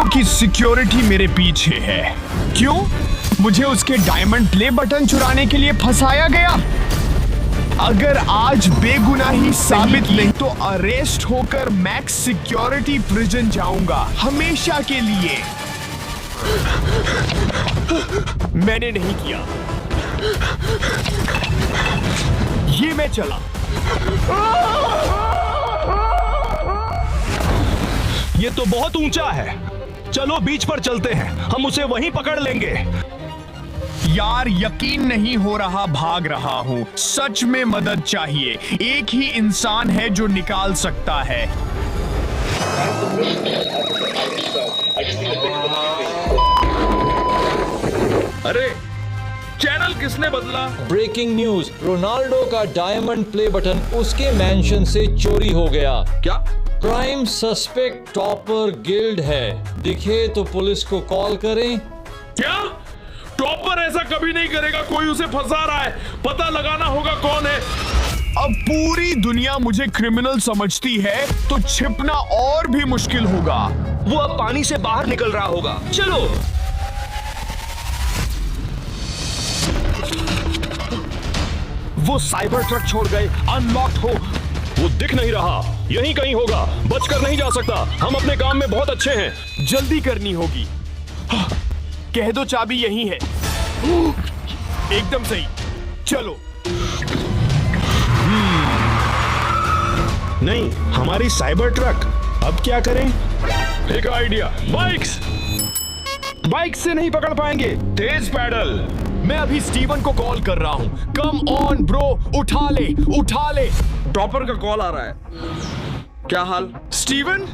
Hero की security मेरे पीछे है। क्यों? मुझे उसके डायमंड प्ले बटन चुराने के लिए फंसाया गया। अगर आज बेगुनाही साबित नहीं तो अरेस्ट होकर मैक्स सिक्योरिटी प्रिजन जाऊंगा हमेशा के लिए। मैंने नहीं किया, ये मैं चला। ये तो बहुत ऊंचा है। चलो बीच पर चलते हैं, हम उसे वहीं पकड़ लेंगे। यार यकीन नहीं हो रहा भाग रहा हूँ। सच में मदद चाहिए। एक ही इंसान है जो निकाल सकता है। अरे चैनल किसने बदला? ब्रेकिंग न्यूज, रोनाल्डो का डायमंड प्ले बटन उसके मैंशन से चोरी हो गया। क्या? प्राइम सस्पेक्ट टॉपर गिल्ड है। दिखे तो पुलिस को कॉल करें। क्या? टॉपर ऐसा कभी नहीं करेगा। कोई उसे फंसा रहा है, पता लगाना होगा कौन है। अब पूरी दुनिया मुझे क्रिमिनल समझती है तो छिपना और भी मुश्किल होगा। वो अब पानी से बाहर निकल रहा होगा। चलो। वो साइबर ट्रक छोड़ गए। अनलॉक्ड हो। वो दिख नहीं रहा। यहीं कहीं होगा। बचकर नहीं जा सकता। हम अपने काम में बहुत अच्छे हैं। जल्दी करनी होगी। कह दो चाबी यहीं है। एकदम सही। चलो। नहीं, हमारी साइबर ट्रक। अब क्या करें? एक आइडिया। बाइक से नहीं पकड़ पाएंगे। तेज पैडल। मैं अभी स्टीवन को कॉल कर रहा हूँ। कम ऑन ब्रो, उठा ले, उठा ले। टॉपर का कॉल आ रहा है। क्या हाल? स्टीवन,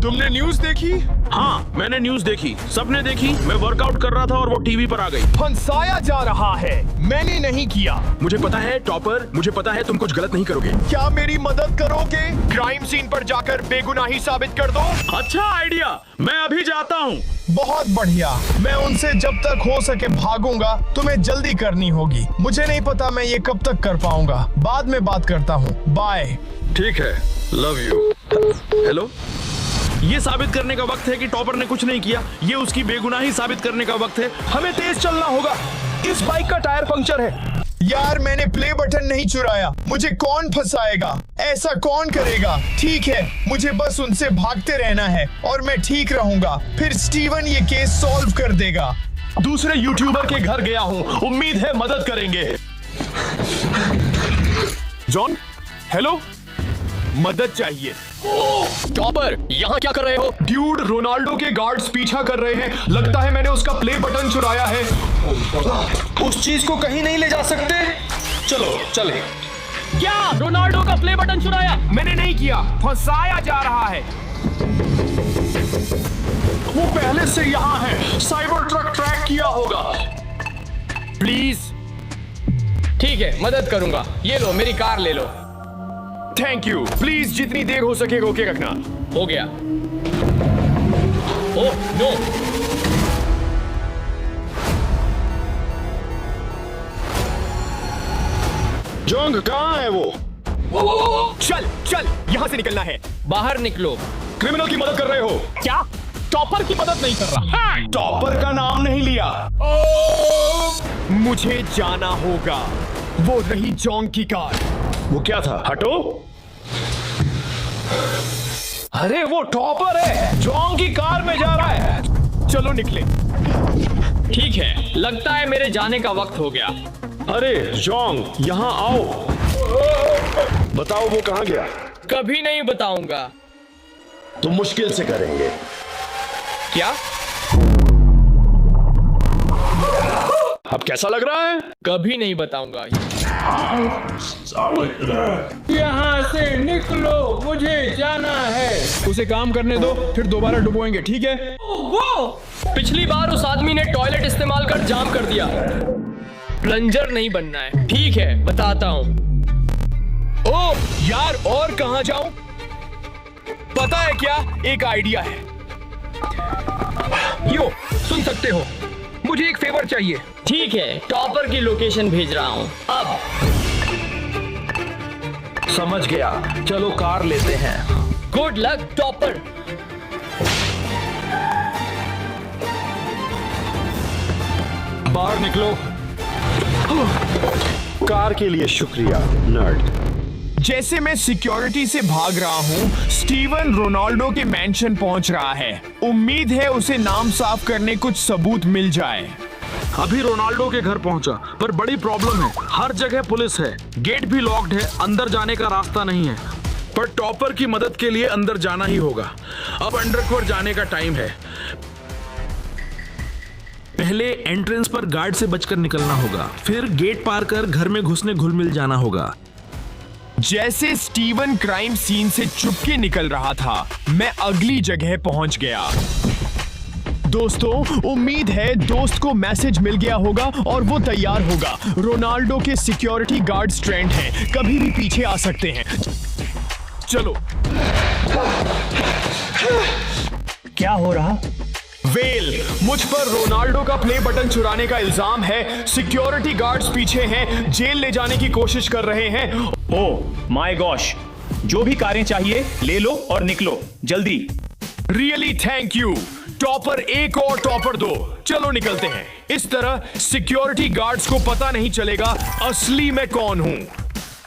तुमने न्यूज़ देखी? हाँ, मैंने न्यूज़ देखी। सबने देखी। मैं वर्कआउट कर रहा था और वो टीवी पर आ गई। फंसाया जा रहा है। मैंने नहीं किया। मुझे पता है टॉपर, मुझे पता है तुम कुछ गलत नहीं करोगे। क्या मेरी मदद करोगे? क्राइम सीन पर जाकर बेगुनाही साबित कर दो। अच्छा आइडिया। मैं अभी जाता हूँ। बहुत बढ़िया। मैं उनसे जब तक हो सके भागूंगा। तुम्हें जल्दी करनी होगी। मुझे नहीं पता मैं ये कब तक कर पाऊंगा। बाद में बात करता हूँ। बाय। ठीक है। Love you. हेलो। ये साबित करने का वक्त है कि टॉपर ने कुछ नहीं किया। ये उसकी बेगुनाही साबित करने का वक्त है। हमें तेज चलना होगा। इस बाइक का टायर पंक्चर है। यार मैंने प्ले बटन नहीं चुराया। मुझे कौन फंसाएगा? ऐसा कौन करेगा? ठीक है, मुझे बस उनसे भागते रहना है और मैं ठीक रहूंगा। फिर स्टीवन ये केस सॉल्व कर देगा। दूसरे यूट्यूबर के घर गया हूँ। उम्मीद है मदद करेंगे। John, hello. मदद चाहिए। टॉपर, यहाँ क्या कर रहे हो? ड्यूड, रोनाल्डो के गार्ड्स पीछा कर रहे हैं। लगता है मैंने उसका प्ले बटन चुराया है। उस चीज को कहीं नहीं ले जा सकते। चलो चले। क्या रोनाल्डो का प्ले बटन चुराया? मैंने नहीं किया। फंसाया जा रहा है। वो पहले से यहाँ है। साइबर ट्रक ट्रैक किया होगा। प्लीज। ठीक है, मदद करूंगा। ये लो, मेरी कार ले लो। Thank you. प्लीज जितनी देर हो सके रोके रखना। हो गया। Oh no. जोंग कहाँ है वो? चल चल, यहाँ से निकलना है। बाहर निकलो। क्रिमिनल की मदद कर रहे हो क्या? टॉपर की मदद नहीं कर रहा। टॉपर का नाम नहीं लिया। मुझे जाना होगा। वो रही जोंग की कार। वो क्या था? हटो। अरे वो टॉपर है। जोंग की कार में जा रहा है। चलो निकले। ठीक है, लगता है मेरे जाने का वक्त हो गया। अरे जोंग, यहाँ आओ। बताओ वो कहाँ गया? कभी नहीं बताऊंगा। तो मुश्किल से करेंगे। क्या? अब कैसा लग रहा है? कभी नहीं बताऊंगा। यहाँ से निकलो, मुझे जाना है। उसे काम करने दो, फिर दोबारा डुबोएंगे। ठीक है? वो पिछली बार उस आदमी ने टॉयलेट इस्तेमाल कर जाम कर दिया। प्लंजर नहीं बनना है। ठीक है, बताता हूँ। ओ यार, और कहाँ जाऊं? पता है क्या, एक आइडिया है। यो, सुन सकते हो? मुझे एक फेवर चाहिए। ठीक है, टॉपर की लोकेशन भेज रहा हूँ। अब समझ गया। चलो कार लेते हैं। Good luck topper. निकलो। कार के लिए शुक्रिया नर्ड। जैसे मैं सिक्योरिटी से भाग रहा हूँ, स्टीवन रोनाल्डो के मैंशन पहुंच रहा है। उम्मीद है उसे नाम साफ करने कुछ सबूत मिल जाए। अभी रोनाल्डो के घर पहुंचा, पर बड़ी प्रॉब्लम है, हर जगह पुलिस है, गेट भी लॉक्ड है, अंदर जाने का रास्ता नहीं है। पर टॉपर की मदद के लिए अंदर जाना ही होगा। अब अंडरकवर जाने का टाइम है। पहले एंट्रेंस पर गार्ड से बचकर निकलना होगा, फिर गेट पार कर घर में घुसने घुल मिल जाना होगा। जैसे स्टीवन क्राइम सीन से चुपके निकल रहा था, मैं अगली जगह पहुंच गया। दोस्तों, उम्मीद है दोस्त को मैसेज मिल गया होगा और वो तैयार होगा। रोनाल्डो के सिक्योरिटी गार्ड ट्रेंड हैं, कभी भी पीछे आ सकते हैं। चलो। क्या हो रहा? वेल, मुझ पर रोनाल्डो का प्ले बटन चुराने का इल्जाम है। सिक्योरिटी गार्ड्स पीछे हैं, जेल ले जाने की कोशिश कर रहे हैं। ओह माय गॉश, जो भी कारें चाहिए ले लो और निकलो जल्दी। Really thank you. टॉपर 1 और टॉपर 2, चलो निकलते हैं। इस तरह सिक्योरिटी गार्ड्स को पता नहीं चलेगा असली मैं कौन हूं।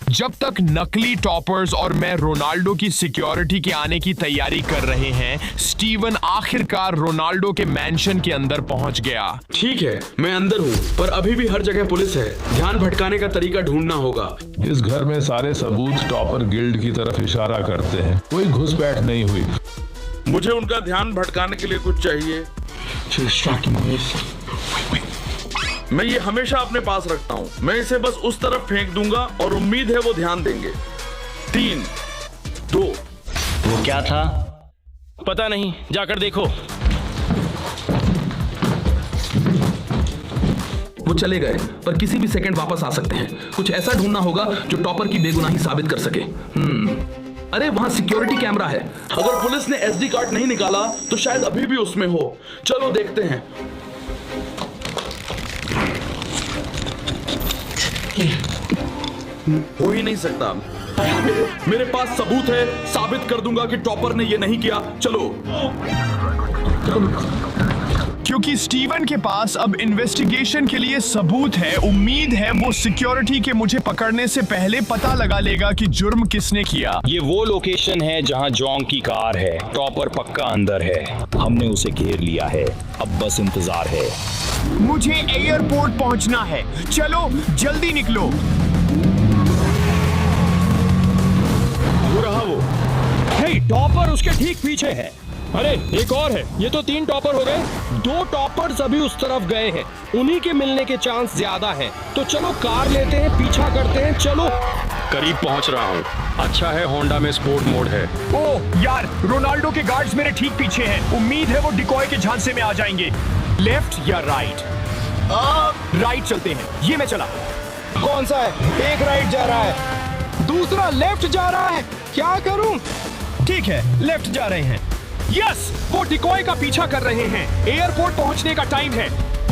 जब तक नकली टॉपर्स और मैं रोनाल्डो की सिक्योरिटी के आने की तैयारी कर रहे हैं, स्टीवन आखिरकार रोनाल्डो के मैंशन के अंदर पहुंच गया। ठीक है, मैं अंदर हूँ, पर अभी भी हर जगह पुलिस है। ध्यान भटकाने का तरीका ढूंढना होगा। इस घर में सारे सबूत टॉपर गिल्ड की तरफ इशारा करते हैं। कोई घुसपैठ नहीं हुई। मुझे उनका ध्यान भटकाने के लिए कुछ चाहिए। मैं ये हमेशा अपने पास रखता हूँ। मैं इसे बस उस तरफ फेंक दूंगा और उम्मीद है वो ध्यान देंगे। 3, 2। वो क्या था? पता नहीं, जाकर देखो। वो चले गए, पर किसी भी सेकंड वापस आ सकते हैं। कुछ ऐसा ढूंढना होगा जो टॉपर की बेगुनाही साबित कर सके। अरे वहां सिक्योरिटी कैमरा है। अगर पुलिस ने SD कार्ड नहीं निकाला तो शायद अभी भी उसमें हो। चलो देखते हैं। हो ही नहीं सकता। मेरे पास सबूत है, साबित कर दूंगा कि टॉपर ने ये नहीं किया। चलो। क्योंकि स्टीवन के पास अब इन्वेस्टिगेशन के लिए सबूत है, उम्मीद है वो सिक्योरिटी के मुझे पकड़ने से पहले पता लगा लेगा कि जुर्म किसने किया। ये वो लोकेशन है जहां जोंग की कार है। टॉपर पक्का अंदर है। हमने उसे घेर लिया है, अब बस इंतजार है। मुझे एयरपोर्ट पहुंचना है, चलो जल्दी निकलो। वो रहा वो। हे, टॉपर उसके ठीक पीछे है। अरे एक और है। ये तो 3 टॉपर हो गए। 2 टॉपर्स अभी उस तरफ गए हैं, उन्हीं के मिलने के चांस ज्यादा हैं। तो चलो कार लेते हैं, पीछा करते हैं। चलो। करीब पहुंच रहा हूँ। अच्छा है होंडा में स्पोर्ट मोड है। ओह यार, रोनाल्डो के गार्ड्स मेरे ठीक पीछे हैं। उम्मीद है वो डिकॉय के झांसे में आ जाएंगे। लेफ्ट या राइट? राइट चलते हैं। ये मैं चला। कौन सा है? एक राइट जा रहा है, दूसरा लेफ्ट जा रहा है। क्या करूं? ठीक है, लेफ्ट जा रहे हैं। यस, वो डिकॉय का पीछा कर रहे हैं। एयरपोर्ट पहुंचने का टाइम है।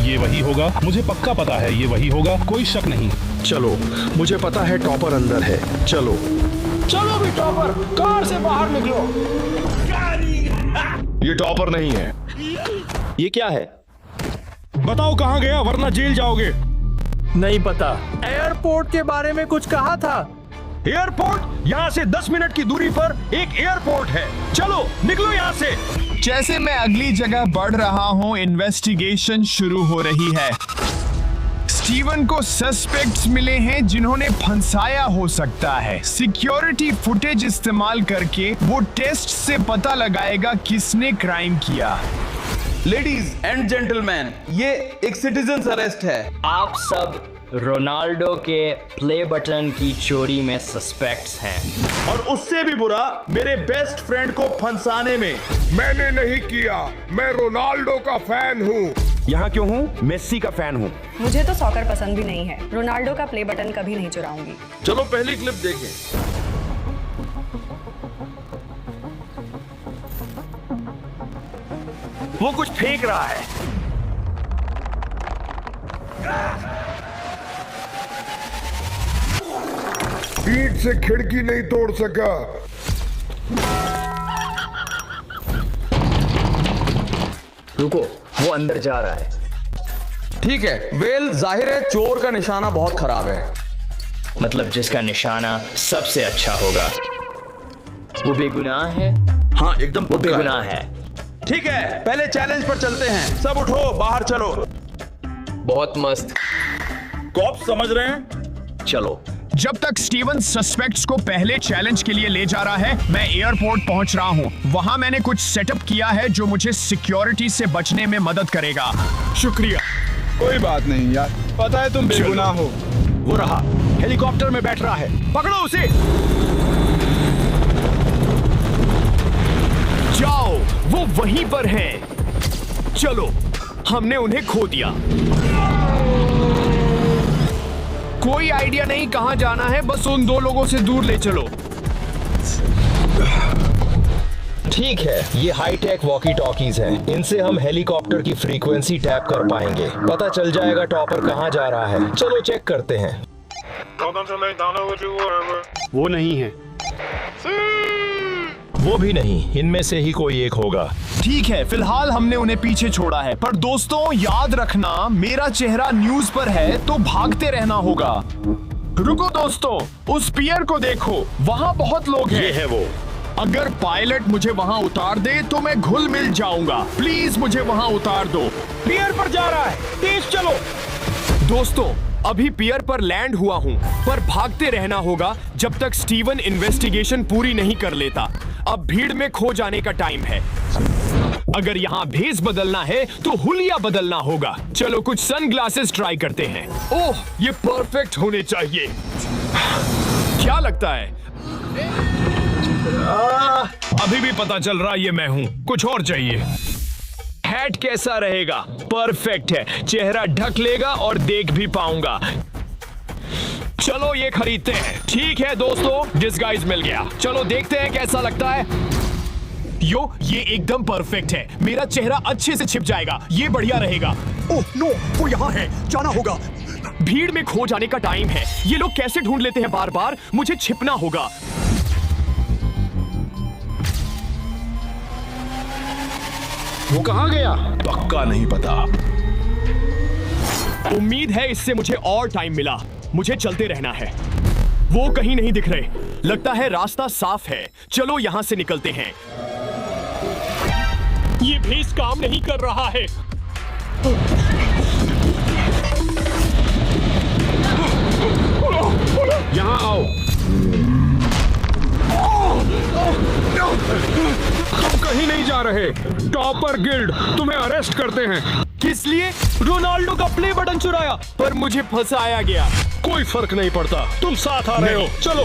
ये वही होगा, मुझे पक्का पता है ये वही होगा, कोई शक नहीं। चलो, मुझे पता है टॉपर अंदर है। चलो। चलो भी टॉपर, कार से बाहर निकलो। ये टॉपर नहीं है। ये क्या है? बताओ कहाँ गया, वरना जेल जाओगे। नहीं पता। एयरपोर्ट के बारे में कुछ कहा था। एयरपोर्ट? यहाँ से 10 मिनट की दूरी पर एक एयरपोर्ट है। चलो निकलो यहाँ से। जैसे मैं अगली जगह बढ़ रहा हूँ, इन्वेस्टिगेशन शुरू हो रही है। स्टीवन को सस्पेक्ट्स मिले हैं जिन्होंने फंसाया हो सकता है। सिक्योरिटी फुटेज इस्तेमाल करके वो टेस्ट से पता लगाएगा किसने क्राइम किया। लेडीज एंड जेंटलमैन, ये एक सिटीजन अरेस्ट है। आप सब रोनाल्डो के प्ले बटन की चोरी में सस्पेक्ट्स हैं। और उससे भी बुरा मेरे बेस्ट फ्रेंड को फंसाने में। मैंने नहीं किया, मैं रोनाल्डो का फैन हूँ। यहाँ क्यों हूँ? मेस्सी का फैन हूँ। मुझे तो सॉकर पसंद भी नहीं है। रोनाल्डो का प्ले बटन कभी नहीं चुराऊंगी। चलो पहली क्लिप देखें। वो कुछ फेंक रहा है। ईंट से खिड़की नहीं तोड़ सका। रुको, वो अंदर जा रहा है। ठीक है वेल, जाहिर है चोर का निशाना बहुत खराब है। मतलब जिसका निशाना सबसे अच्छा होगा वो बेगुनाह है। हाँ एकदम वो पक्का है। बेगुनाह है। ठीक है, पहले चैलेंज पर चलते हैं। सब उठो, बाहर चलो। बहुत मस्त। कॉप समझ रहे हैं? चलो। जब तक स्टीवन सस्पेक्ट्स को पहले चैलेंज के लिए ले जा रहा है, मैं एयरपोर्ट पहुंच रहा हूं। वहां मैंने कुछ सेटअप किया है जो मुझे सिक्योरिटी से बचने में मदद करेगा। शुक्रिया। कोई बात नहीं यार, पता है तुम बेगुनाह हो। वो रहा, हेलीकॉप्टर में बैठ रहा है, पकड़ो उसे। जाओ, वो वहीं पर है। चलो, हमने उन्हें खो दिया। कोई आइडिया नहीं कहां जाना है, बस उन दो लोगों से दूर ले चलो। ठीक है, ये हाईटेक वॉकी टॉकीज हैं। इनसे हम हेलीकॉप्टर की फ्रीक्वेंसी टैप कर पाएंगे। पता चल जाएगा टॉपर कहां जा रहा है। चलो चेक करते हैं। वो नहीं है, वो भी नहीं, इनमें से ही कोई एक होगा। ठीक है, फिलहाल हमने उन्हें पीछे छोड़ा है, पर दोस्तों याद रखना मेरा चेहरा न्यूज पर है तो भागते रहना होगा। रुको दोस्तों, उस पियर को देखो, वहाँ बहुत लोग हैं। ये है वो। अगर पायलट मुझे वहाँ उतार दे तो मैं घुल मिल जाऊंगा। प्लीज मुझे वहाँ उतार दो। पियर पर जा रहा है, तेज चलो। दोस्तों, अभी पियर पर लैंड हुआ हूँ, पर भागते रहना होगा जब तक स्टीवन इन्वेस्टिगेशन पूरी नहीं कर लेता। अब भीड़ में खो जाने का टाइम है। अगर यहाँ भेस बदलना है तो हुलिया बदलना होगा। चलो कुछ सनग्लासेस ट्राई करते हैं। ओह, ये परफेक्ट होने चाहिए। क्या लगता है? अभी भी पता चल रहा ये मैं हूँ, कुछ और चाहिए। हैट कैसा रहेगा? परफेक्ट है, चेहरा ढक लेगा और देख भी पाऊंगा। चलो ये खरीदते हैं। ठीक है दोस्तों, डिस्गाइज मिल गया। चलो देखते हैं कैसा लगता है। ये एकदम परफेक्ट है। मेरा चेहरा अच्छे से छिप जाएगा, ये बढ़िया रहेगा। ओह नो, वो यहाँ है, जाना होगा। भीड़ में खो जाने का टाइम है। ये लोग कैसे ढूंढ लेते हैं बार बार, मुझे छिपना होगा। वो कहाँ गया? पक्का नहीं पता। उम्मीद है इससे मुझे और टाइम मिला। मुझे चलते रहना है। वो कहीं नहीं दिख रहे। लगता है रास्ता साफ है। चलो यहां से निकलते हैं। ये भेस काम नहीं कर रहा है। यहाँ आओ। तुम कहीं नहीं जा रहे। टॉपर गिल्ड तुम्हें अरेस्ट करते हैं। किस लिए? रोनाल्डो का प्ले बटन चुराया, पर मुझे फंसाया गया। कोई फर्क नहीं पड़ता, तुम साथ आ रहे हो। चलो।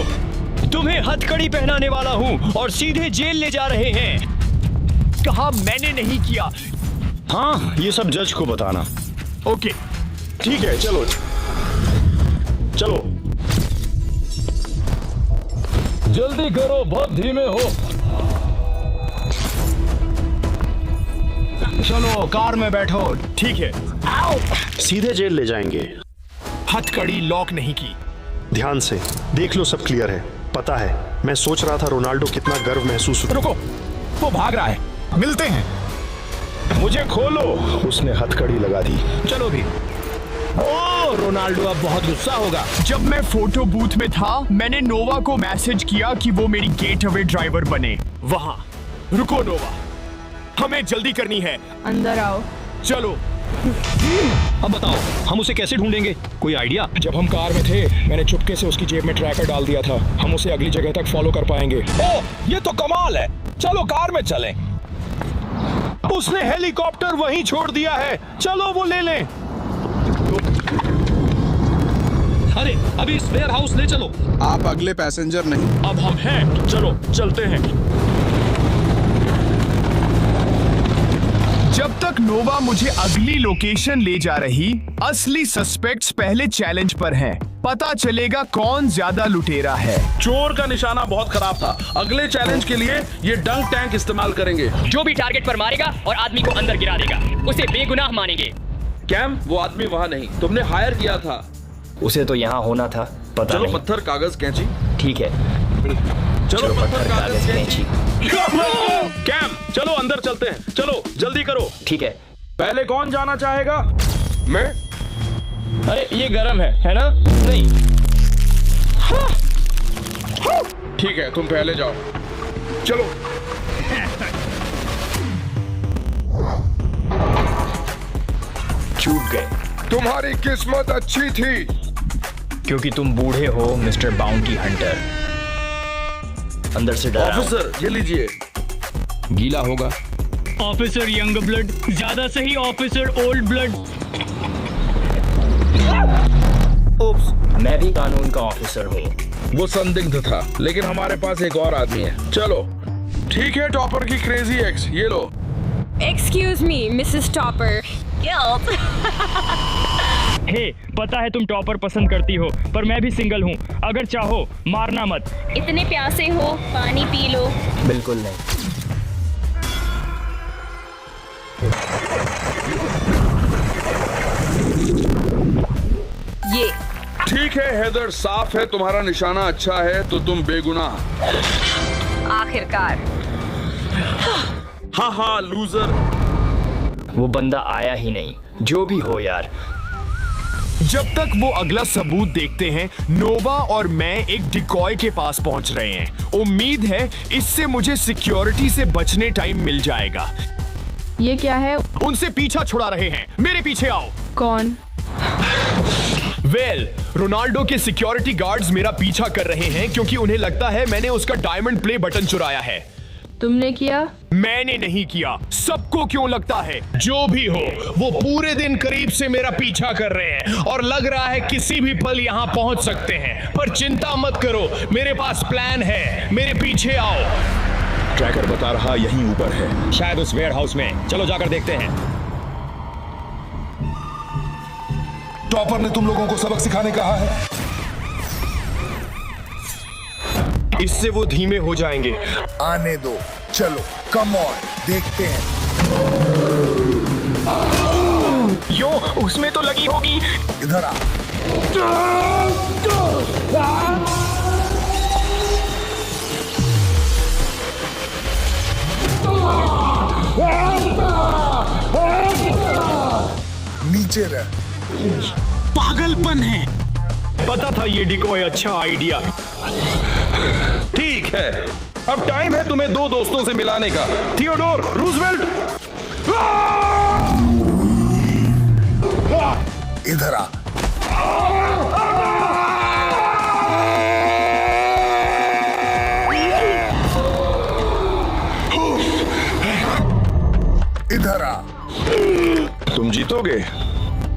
तुम्हें हथकड़ी पहनाने वाला हूँ और सीधे जेल ले जा रहे हैं। कहा मैंने नहीं किया। हाँ, ये सब जज को बताना। ओके ठीक है, चलो चलो। जल्दी करो, बहुत धीमे हो। चलो कार में बैठो। ठीक है। सीधे जेल ले जाएंगे। हथकड़ी लॉक नहीं की। ध्यान से देख लो, सब क्लियर है। पता है, मैं सोच रहा था रोनाल्डो कितना गर्व महसूस। रुको, वो भाग रहा है। मिलते हैं। मुझे खोलो। उसने हथकड़ी लगा दी। चलो भी। ओह, रोनाल्डो अब बहुत गुस्सा होगा। जब मैं फोटो बूथ में था, मैंने नोवा को मैसेज किया कि वो मेरी गेट अवे ड्राइवर बने। वहां रुको नोवा, हमें जल्दी करनी है। अंदर आओ। चलो। अब बताओ, हम उसे कैसे ढूंढेंगे? कोई आइडिया? जब हम कार में थे, मैंने चुपके से उसकी जेब में ट्रैकर डाल दिया था। हम उसे अगली जगह तक फॉलो कर पाएंगे। ओह, ये तो कमाल है। चलो कार में चलें। उसने हेलीकॉप्टर वहीं छोड़ दिया है। चलो वो ले लें। अरे, अभी इस वेयर हाउस ले चलो। आप अगले पैसेंजर नहीं। अब हम हैं। चलो चलते हैं। जब तक नोवा मुझे अगली लोकेशन ले जा रही, असली सस्पेक्ट्स पहले चैलेंज पर हैं। पता चलेगा कौन ज्यादा लुटेरा है। चोर का निशाना बहुत खराब था। अगले चैलेंज के लिए ये डंक टैंक इस्तेमाल करेंगे। जो भी टारगेट पर मारेगा और आदमी को अंदर गिरा देगा, उसे बेगुनाह मानेंगे। कैम, वो आदमी वहाँ नहीं, तुमने हायर किया था। उसे तो यहाँ होना था। पता चलो नहीं। पत्थर कागज कैंची। ठीक है, चलो पत्थर कागज कैंची। कैंची। कैम, चलो अंदर चलते हैं। चलो जल्दी करो। ठीक है। पहले कौन जाना चाहेगा? मैं अरे ये गरम है ना? नहीं। ठीक है, तुम पहले जाओ। चलो। छूट गए तुम्हारी किस्मत अच्छी थी क्योंकि तुम बूढ़े हो मिस्टर बाउंटी हंटर। अंदर से डरा हूं। ऑफिसर ये लीजिए। गीला होगा। ऑफिसर यंग ब्लड, ज्यादा सही ऑफिसर ओल्ड ब्लड। ओप्स, मैं भी कानून का ऑफिसर हूँ। वो संदिग्ध था, लेकिन हमारे पास एक और आदमी है। चलो ठीक है, टॉपर की क्रेजी एक्स, ये लो। Excuse me Mrs topper. Hey, पता है तुम टॉपर पसंद करती हो, पर मैं भी सिंगल हूँ। अगर चाहो मारना मत। इतने प्यासे हो, पानी पी लो। बिल्कुल नहीं। ये ठीक है हेदर, साफ है तुम्हारा निशाना अच्छा है, तो तुम बेगुनाह। आखिरकार। हाँ लूजर। वो बंदा आया ही नहीं। जो भी हो यार। जब तक वो अगला सबूत देखते हैं, नोवा और मैं एक डिकॉय के पास पहुंच रहे हैं। उम्मीद है इससे मुझे सिक्योरिटी से बचने टाइम मिल जाएगा। ये क्या है? उनसे पीछा छुड़ा रहे हैं। मेरे पीछे आओ। कौन? रोनाल्डो के सिक्योरिटी गार्ड्स मेरा पीछा कर रहे हैं क्योंकि उन्हें लगता है मैंने उसका डायमंड प्ले बटन चुराया है। तुमने किया? मैंने नहीं किया। सबको क्यों लगता है? जो भी हो, वो पूरे दिन करीब से मेरा पीछा कर रहे हैं और लग रहा है किसी भी पल यहाँ पहुंच सकते हैं। पर चिंता मत करो, मेरे पास प्लान है। मेरे पीछे आओ। ट्रैकर बता रहा यहीं ऊपर है, शायद उस वेयर हाउस में। चलो जाकर देखते हैं। टॉपर ने तुम लोगों को सबक सिखाने कहा है। इससे वो धीमे हो जाएंगे। आने दो, चलो कम ऑन, देखते हैं। यो, उसमें तो लगी होगी। इधर आ। नीचे रह। पागलपन है। पता था ये डिकॉय अच्छा आइडिया। ठीक है, अब टाइम है तुम्हें दो दोस्तों से मिलाने का। थियोडोर रूजवेल्ट, इधर आ। इधर आ। तुम जीतोगे।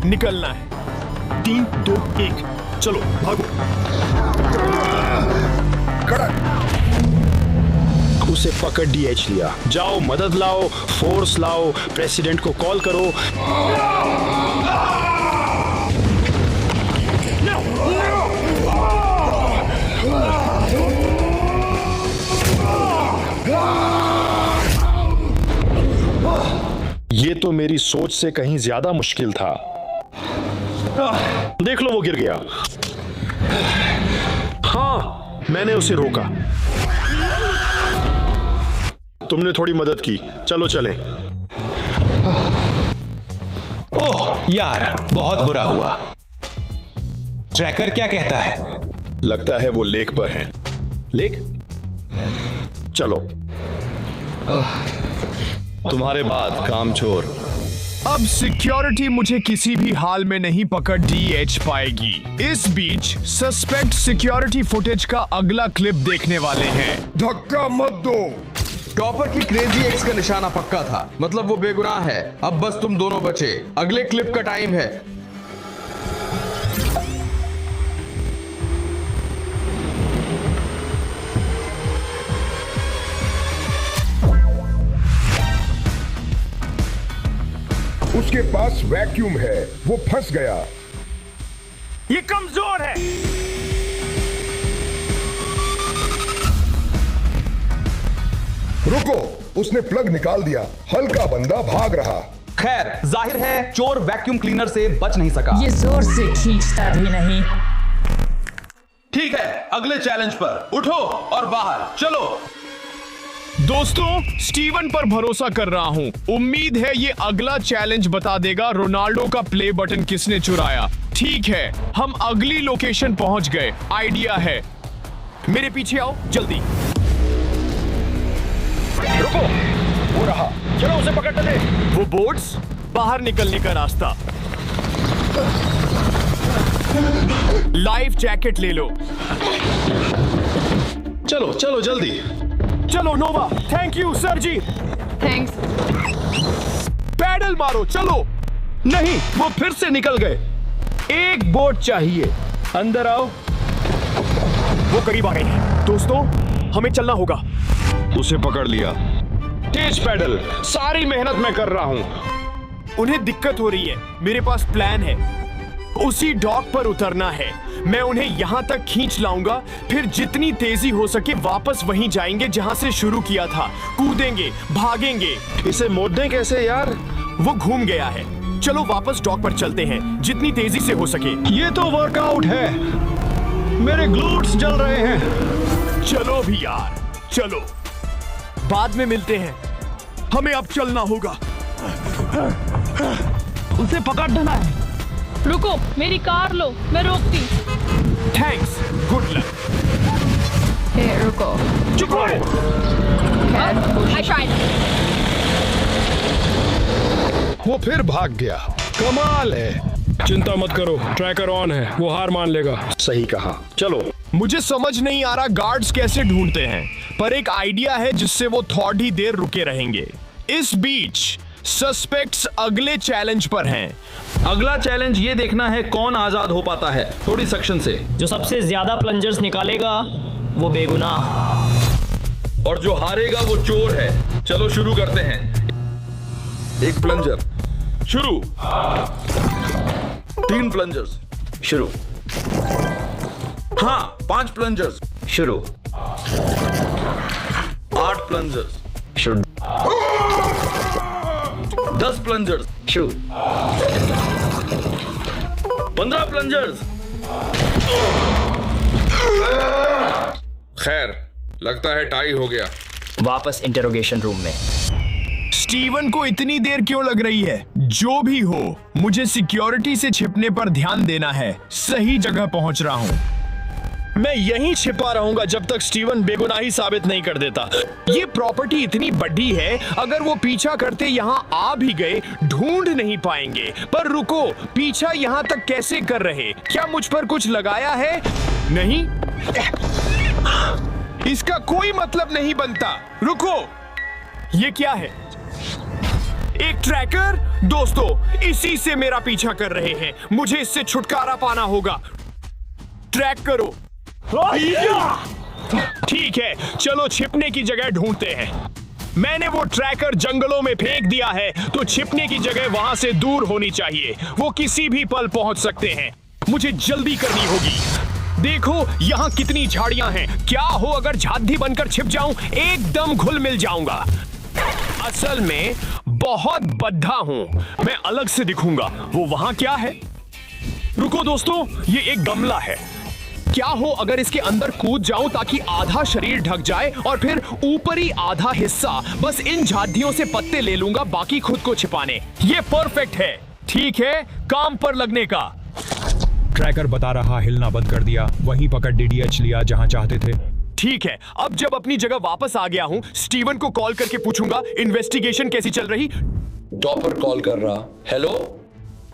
निकलना है। 3, 2, 1, चलो भागो। उसे पकड़ डीएच लिया। जाओ, मदद लाओ, फोर्स लाओ, प्रेसिडेंट को कॉल करो। ये तो मेरी सोच से कहीं ज्यादा मुश्किल था। देख लो, वो गिर गया। हाँ, मैंने उसे रोका। तुमने थोड़ी मदद की। चलो चलें। ओह यार, बहुत बुरा हुआ। ट्रैकर क्या कहता है? लगता है वो लेक पर है। लेक? चलो। तुम्हारे बाद कामचोर। अब सिक्योरिटी मुझे किसी भी हाल में नहीं पकड़ डीएच पाएगी। इस बीच सस्पेक्ट सिक्योरिटी फुटेज का अगला क्लिप देखने वाले हैं। धक्का मत दो। टॉपर की क्रेजी एक्स का निशाना पक्का था, मतलब वो बेगुनाह है। अब बस तुम दोनों बचे। अगले क्लिप का टाइम है। उसके पास वैक्यूम है, वो फंस गया। ये कमजोर है। रुको, उसने प्लग निकाल दिया। हल्का बंदा भाग रहा। खैर, जाहिर है चोर वैक्यूम क्लीनर से बच नहीं सका। ये जोर से खींचता भी नहीं। ठीक है, अगले चैलेंज पर उठो और बाहर चलो। दोस्तों, स्टीवन पर भरोसा कर रहा हूँ। उम्मीद है ये अगला चैलेंज बता देगा रोनाल्डो का प्ले बटन किसने चुराया। ठीक है, हम अगली लोकेशन पहुंच गए। आइडिया है, मेरे पीछे आओ जल्दी। रुको, वो रहा, चलो उसे पकड़ ले। वो बोट्स, बाहर निकलने का रास्ता। लाइफ जैकेट ले लो। चलो चलो जल्दी। चलो Nova. Thank you sir ji. Thanks. Pedal मारो, चलो। नहीं, वो फिर से निकल गए। एक बोट चाहिए। अंदर आओ। वो करीब आ गए हैं। दोस्तों, हमें चलना होगा। उसे पकड़ लिया। तेज पैडल, सारी मेहनत मैं कर रहा हूँ। उन्हें दिक्कत हो रही है। मेरे पास प्लान है। उसी डॉक पर उतरना है। मैं उन्हें यहाँ तक खींच लाऊंगा, फिर जितनी तेजी हो सके वापस वहीं जाएंगे जहाँ से शुरू किया था। कूदेंगे, भागेंगे। इसे मोड़ दें कैसे यार? वो घूम गया है। चलो वापस डॉक पर चलते हैं, जितनी तेजी से हो सके। ये तो वर्कआउट है। मेरे ग्लूट्स जल रहे हैं। चलो भी यार, चलो। बाद में मिलते हैं। हमें अब चलना होगा। उसे पकड़ देना है। रुको, मेरी कार लो, मैं रोकती। Thanks, good luck. हे रुको। चुप रहो। वो फिर भाग गया। कमाल है। चिंता मत करो, ट्रैकर ऑन है, वो हार मान लेगा। सही कहा। चलो। मुझे समझ नहीं आ रहा गार्ड्स कैसे ढूंढते हैं, पर एक आइडिया है जिससे वो थोड़ी देर रुके रहेंगे। इस बीच सस्पेक्ट्स अगले चैलेंज पर हैं। अगला चैलेंज ये देखना है कौन आजाद हो पाता है थोड़ी सेक्शन से। जो सबसे ज्यादा प्लंजर्स निकालेगा वो बेगुनाह, और जो हारेगा वो चोर है। चलो शुरू करते हैं। एक प्लंजर शुरू। 3 प्लंजर्स शुरू। हाँ, 5 प्लंजर्स शुरू। 8 प्लंजर्स शुरू। 10 प्लंजर्स शुरू। 15 प्लंजर्स। खैर, लगता है टाई हो गया। वापस इंटरोगेशन रूम में। स्टीवन को इतनी देर क्यों लग रही है? जो भी हो, मुझे सिक्योरिटी से छिपने पर ध्यान देना है। सही जगह पहुंच रहा हूं। मैं यहीं छिपा रहूंगा जब तक स्टीवन बेगुनाही साबित नहीं कर देता। ये प्रॉपर्टी इतनी बड़ी है, अगर वो पीछा करते यहाँ आ भी गए ढूंढ नहीं पाएंगे। पर रुको, पीछा यहाँ तक कैसे कर रहे? क्या मुझ पर कुछ लगाया है? नहीं, इसका कोई मतलब नहीं बनता। रुको, ये क्या है? एक ट्रैकर? दोस्तों, इसी से मेरा पीछा कर रहे हैं। मुझे इससे छुटकारा पाना होगा। ट्रैक करो। ठीक है, चलो छिपने की जगह ढूंढते हैं। मैंने वो ट्रैकर जंगलों में फेंक दिया है, तो छिपने की जगह वहां से दूर होनी चाहिए। वो किसी भी पल पहुंच सकते हैं। मुझे जल्दी करनी होगी। देखो यहाँ कितनी झाड़ियां हैं। क्या हो अगर झाड़ी बनकर छिप जाऊं? एकदम घुल मिल जाऊंगा। असल में बहुत बद्धा हूं, मैं अलग से दिखूंगा। वो वहां क्या है? रुको दोस्तों, ये एक गमला है। क्या हो अगर इसके अंदर कूद जाऊं ताकि आधा शरीर ढक जाए और फिर ऊपरी आधा हिस्सा बस इन झाड़ियों से पत्ते ले लूंगा, बाकी खुद को छिपाने। ये परफेक्ट है। ठीक है, काम पर लगने का। ट्रैकर बता रहा हिलना बंद कर दिया। वहीं पकड़ DDH लिया जहां चाहते थे। ठीक है, अब जब अपनी जगह वापस आ गया हूं, स्टीवन को कॉल करके पूछूंगा इन्वेस्टिगेशन कैसी चल रही। टॉपर कॉल कर रहा। हेलो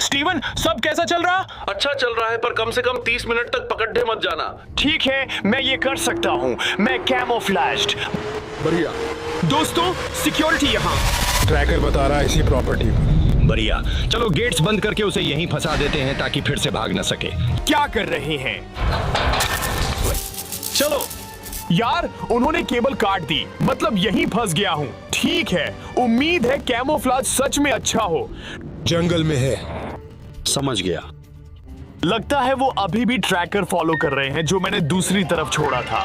स्टीवन, सब कैसा चल रहा? अच्छा चल रहा है, पर कम से कम 30 मिनट तक पकड़े मत जाना। ठीक है, मैं ये कर सकता हूँ। मैं कैमोफ्लेज्ड। बढ़िया। दोस्तों, सिक्योरिटी यहाँ। ट्रैकर बता रहा है इसी प्रॉपर्टी पर। बढ़िया। चलो गेट्स बंद करके उसे यहीं फंसा देते हैं ताकि फिर से भाग न सके। क्या कर रहे हैं? चलो यार, उन्होंने केबल काट दी, मतलब यहीं फंस गया हूँ। ठीक है, उम्मीद है कैमोफ्लेज सच में अच्छा हो। जंगल में है। समझ गया। लगता है वो अभी भी ट्रैकर फॉलो कर रहे हैं जो मैंने दूसरी तरफ छोड़ा था।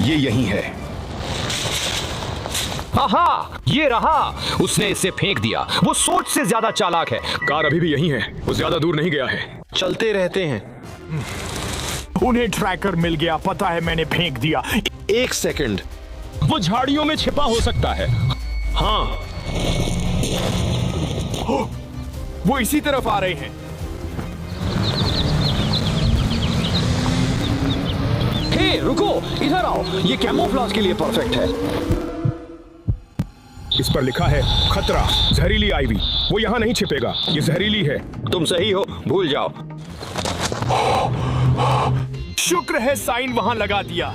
ये यहीं है। हाँ, ये रहा। उसने इसे फेंक दिया। वो सोच से ज्यादा चालाक है। कार अभी भी यहीं है, वो ज्यादा दूर नहीं गया है। चलते रहते हैं। उन्हें ट्रैकर मिल गया। पता है मैंने फेंक दिया। 1 सेकंड, वो झाड़ियों में छिपा हो सकता है। हाँ, वो इसी तरफ आ रहे हैं। हे रुको, इधर आओ, ये कैमोफ्लेज के लिए परफेक्ट है। इस पर लिखा है खतरा, जहरीली आईवी। वो यहाँ नहीं छिपेगा, ये जहरीली है। तुम सही हो, भूल जाओ। शुक्र है साइन वहां लगा दिया।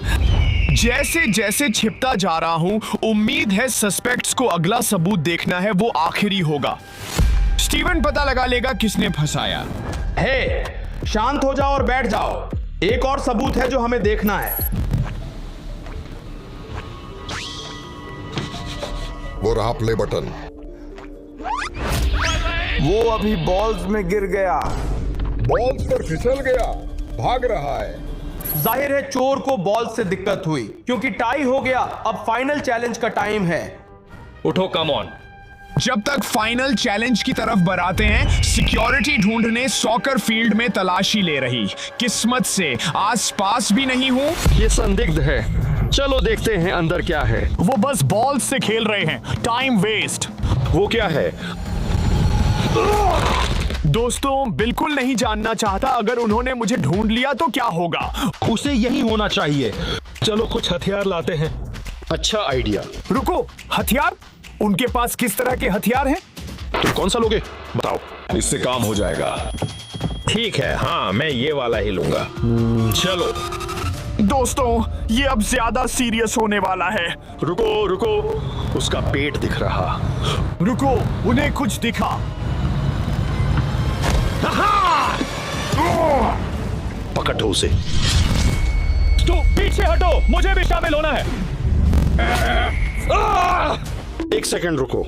जैसे जैसे छिपता जा रहा हूं, उम्मीद है सस्पेक्ट्स को अगला सबूत देखना है, वो आखिरी होगा। स्टीवन पता लगा लेगा किसने फंसाया। हे, शांत हो जाओ और बैठ जाओ। एक और सबूत है जो हमें देखना है। वो रहा प्ले बटन। वो अभी बॉल्स में गिर गया। बॉल्स पर फिसल गया, भाग रहा है। जाहिर है चोर को बॉल से दिक्कत हुई, क्योंकि टाई हो गया। अब फाइनल चैलेंज का टाइम है। उठो, कम ऑन। जब तक फाइनल चैलेंज की तरफ बढ़ाते हैं, सिक्योरिटी ढूंढने सॉकर फील्ड में तलाशी ले रही। किस्मत से आसपास भी नहीं हूं। ये संदिग्ध है। चलो देखते हैं अंदर क्या है। वो बस बॉल से खेल रहे हैं, टाइम वेस्ट। वो क्या है? दोस्तों, बिल्कुल नहीं जानना चाहता। अगर उन्होंने मुझे ढूंढ लिया तो क्या होगा? उसे यही होना चाहिए। चलो कुछ हथियार लाते हैं। अच्छा आइडिया। रुको, हथियार? उनके पास किस तरह के हथियार हैं? तुम कौन सा लोगे, बताओ। इससे काम हो जाएगा। ठीक है, हाँ मैं ये वाला ही लूंगा। चलो दोस्तों, ये अब ज्यादा सीरियस होने वाला है। रुको रुको, उसका पेट दिख रहा। रुको, उन्हें कुछ दिखा। पकड़ो उसे। तो पीछे हटो, मुझे भी शामिल होना है। एक सेकंड रुको।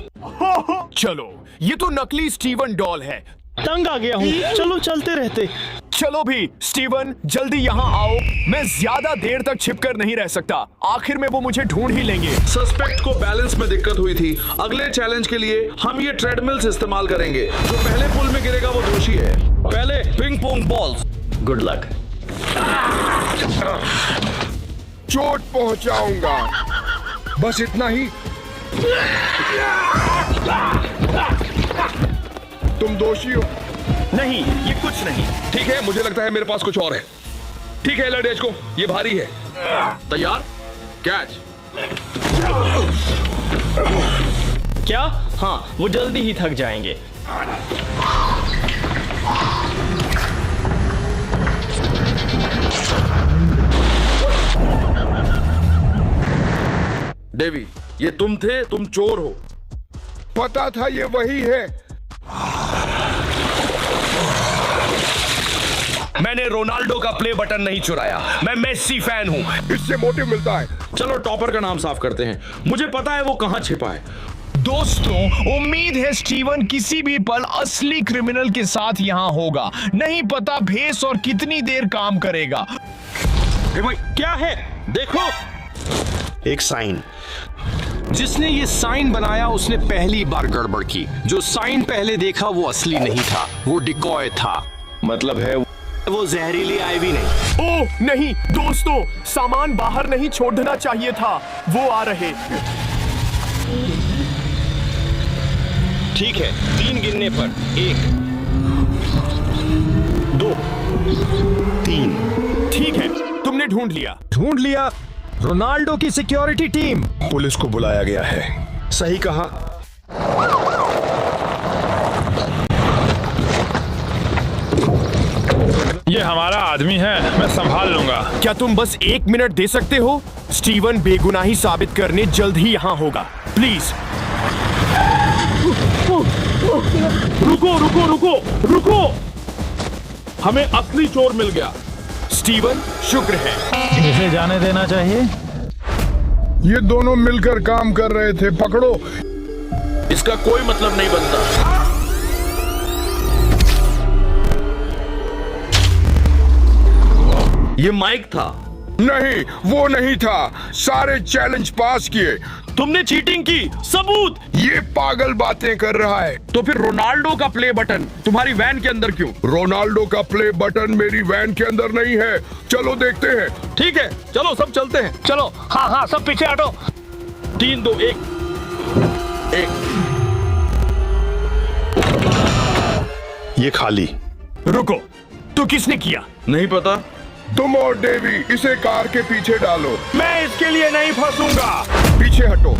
चलो, ये तो नकली स्टीवन डॉल है। तंग आ गया हूँ, चलो चलते रहते। चलो भी स्टीवन, जल्दी यहाँ आओ। मैं ज्यादा देर तक छिपकर नहीं रह सकता। आखिर में वो मुझे ढूंढ ही लेंगे। सस्पेक्ट को बैलेंस में दिक्कत हुई थी। अगले चैलेंज के लिए हम ये ट्रेडमिल्स इस्तेमाल करेंगे। जो पहले पुल में गिरेगा वो दोषी है। पहले ping pong balls. Good luck. चोट पहुंचाऊंगा, बस इतना ही। तुम दोषी हो। नहीं, ये कुछ नहीं। ठीक है, मुझे लगता है मेरे पास कुछ और है। ठीक है, लड़ेज को, ये भारी है। तैयार? कैच। क्या? हाँ, वो जल्दी ही थक जाएंगे। डेवी, ये तुम थे? तुम चोर हो। पता था ये वही है। मैंने रोनाल्डो का प्ले बटन नहीं चुराया। मैं मेसी फैन हूं। इससे मोटिव मिलता है। चलो टॉपर का नाम साफ करते हैं। मुझे पता है वो कहां छिपा है। दोस्तों, उम्मीद है स्टीवन किसी भी पल असली क्रिमिनल के साथ यहाँ होगा। नहीं पता भेस और कितनी देर काम करेगा। भाई, क्या है? देखो, एक साइन। जिसने ये साइन बनाया उसने पहली बार गड़बड़ की। जो साइन पहले देखा वो असली नहीं था, वो डिकॉय था। मतलब है वो जहरीली आईवी नहीं। ओह नहीं दोस्तों, सामान बाहर नहीं छोड़ना चाहिए था। वो आ रहे। ठीक है, 3 गिनने पर 1 2 3। ठीक है, तुमने ढूंढ लिया। ढूंढ लिया। रोनाल्डो की सिक्योरिटी टीम। पुलिस को बुलाया गया है। सही कहा। ये हमारा आदमी है, मैं संभाल लूंगा। क्या तुम बस 1 मिनट दे सकते हो? स्टीवन बेगुनाही साबित करने जल्द ही यहाँ होगा। प्लीज। रुको रुको रुको रुको, हमें असली चोर मिल गया। स्टीवन, शुक्र है। इसे जाने देना चाहिए। ये दोनों मिलकर काम कर रहे थे। पकड़ो। इसका कोई मतलब नहीं बनता। ये माइक था। नहीं, वो नहीं था। सारे चैलेंज पास किए। तुमने चीटिंग की। सबूत। ये पागल बातें कर रहा है। तो फिर रोनाल्डो का प्ले बटन तुम्हारी वैन के अंदर क्यों? रोनाल्डो का प्ले बटन मेरी वैन के अंदर नहीं है। चलो देखते हैं। ठीक है, चलो सब चलते हैं। चलो, हाँ हाँ, सब पीछे हटो। 3 2 1 ये खाली। रुको, तो किसने किया? नहीं पता। तुम और डेवी इसे कार के पीछे डालो। मैं इसके लिए नहीं फंसूंगा। पीछे हटो।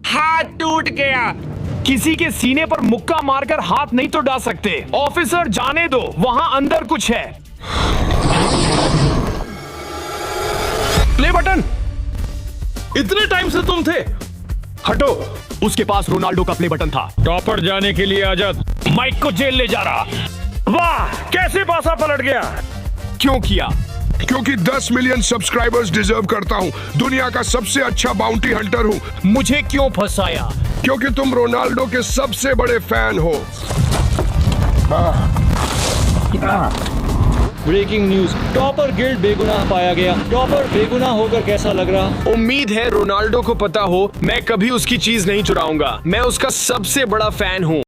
हाथ टूट गया। किसी के सीने पर मुक्का मारकर हाथ नहीं तो डाल सकते। ऑफिसर जाने दो, वहां अंदर कुछ है। Play button. इतने टाइम से तुम थे? हटो। उसके पास रोनाल्डो का प्ले बटन था। टॉपर जाने के लिए आजाद। माइक को जेल ले जा रहा। वाह, कैसे पासा पलट गया? क्यों किया? क्योंकि 10 मिलियन सब्सक्राइबर्स डिजर्व करता हूँ। दुनिया का सबसे अच्छा बाउंटी हंटर हूँ। मुझे क्यों फंसाया? क्योंकि तुम रोनाल्डो के सबसे बड़े फैन हो। ब्रेकिंग न्यूज, टॉपर गिल्ड बेगुनाह पाया गया। टॉपर बेगुनाह होकर कैसा लग रहा? उम्मीद है रोनाल्डो को पता हो मैं कभी उसकी चीज नहीं चुराऊंगा। मैं उसका सबसे बड़ा फैन हूँ।